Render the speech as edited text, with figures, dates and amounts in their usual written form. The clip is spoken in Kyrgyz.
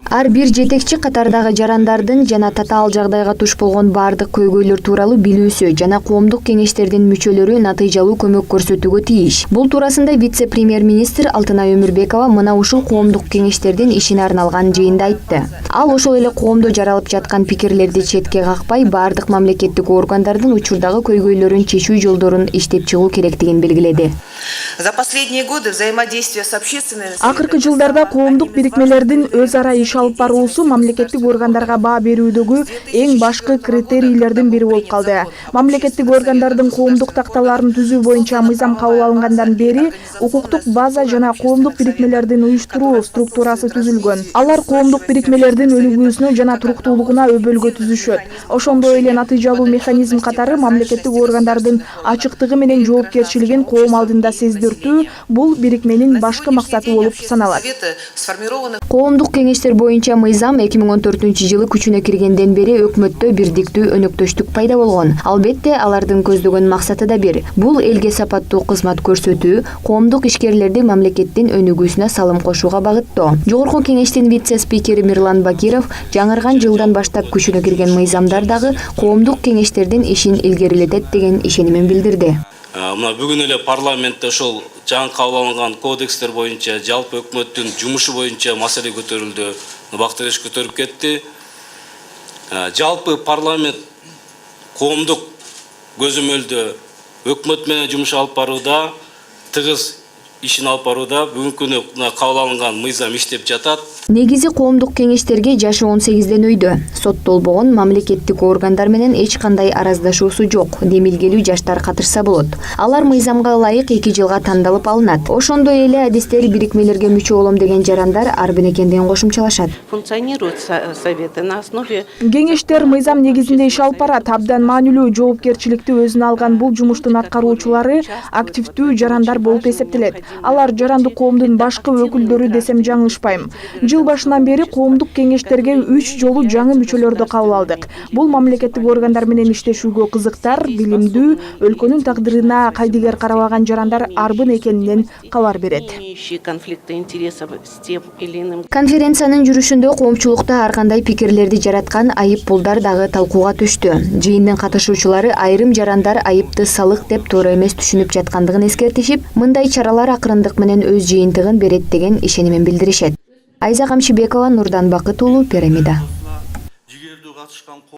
Ар бир жетекчи катардагы жарандардын жана татаал жагдайга туш болгон бардык көйгөйлөр тууралуу билүүсү жана коомдук кеңештердин мүчөлөрү натыйжалуу көмөк көрсөтүүгө тийиш. Бул туурасында вице-премьер-министр Алтынай Өмүрбекова мына ушул коомдук кеңештердин ишине арналган жыйында айтты. Ал ошол эле коомдо жаралып жаткан пикирлерди четке какпай, бардык мамлекеттик органдардын учурдагы көйгөйлөрүн чечүү жолдорун иштеп чыгуу керектигин белгиледи. За последние годы взаимодействие с общественными... Акыркы жылдарда коомдук бирикмелердин өз ара иш алып баруусу мамлекеттик органдарга баа берүүдөгү эң башкы критерийлердин бири болуп калды. Мамлекеттик органдардын коомдук такталарын түзүү боюнча мыйзам кабыл алынгандан бери укуктук база жана коомдук бирикмелердин уюштуруу структурасы түзүлгөн. Алар коомдук бирикмелердин өнүгүүсүнө жана туруктуулугуна өбөлгө түзүшөт. Ошондой эле натыйжалуу механизм катары мамлекеттик органдардын ачыктыгы менен жоопкерчилигин коом алдында сездиртүү бул бирикменин башкы максаты болуп саналат. Коомдук кеңештер боюнча мыйзам 2014-жылы күчүнө киргенден бери өкмөттө бирдиктүү өнөктөштүк пайда болгон. Албетте, алардын көздөгөн максаты да бир. Бул элге сапаттуу кызмат көрсөтүү, коомдук ишкерлерди мамлекеттин өнүгүүсүнө салым кошууга багыттоо. Жогорку кеңештин вице-спикери Мирлан Бакиров жаңырган жылдан баштап күчүнө кирген мыйзамдар дагы коомдук кеңештердин ишин илгерилетет деген ишенимин билдирди. Мына бүгүн эле парламентте ошол жаңы кабыл алынган кодекстер боюнча жалпы өкмөттүн жумушу боюнча маселе көтөрүлдү. Бактырыш көтөрүп кетти. Жалпы парламент коомдук көзөмөлдө өкмөт менен жумуш алып барууда, тыгыз ишин алып барууда бүгүнкү күнү кабыл алынган мыйзам иштеп жатат. Негизи коомдук кеңештерге жашы 18ден өйдө. Соттолбогон мамлекеттик органдар менен эч кандай араздашуусу жок. Демилгелүү жаштар катышса болот. Алар мыйзамга ылайык 2 жылга тандалып алынат. Ошондой эле адистер бирикмелерге мүчө болом деген жарандар арбын экендигин кошумчалашат. Функционируют советы на основе... Кеңештер мыйзам негизинде иш алып барат. Абдан маанилүү жоопкерчиликти өзүнө алган бул жумуштун аткаруучулары активдүү жарандар болуп эсептелет. Алар жарандык коомдун башкы өкүлдөрү десем жаңылышпайм. Жыл башынан бери коомдук кеңештерге 3 жолу жаңы мүчөлөрдү кабыл алдык. Бул мамлекеттик органдар менен иштешүүгө кызыктар, билимдүү, өлкөнүн тагдырына кайдыгер карабаган жарандар арбын экенинен кабар берет. Конференциянын жүрүшүндө коомчулукта ар кандай пикирлерди жараткан айып пулдар дагы талкууга түштү. Жыйындын катышуучулары айрым жарандар айыпты салык деп туура эмес түшүнүп жаткандыгын эскертишип, мындай чаралар акырындык менен өз жыйынтыгын берет деген ишенимин билдиришет. Айза Камшибекова, Нурдан Бакыт уулу, Пирамида.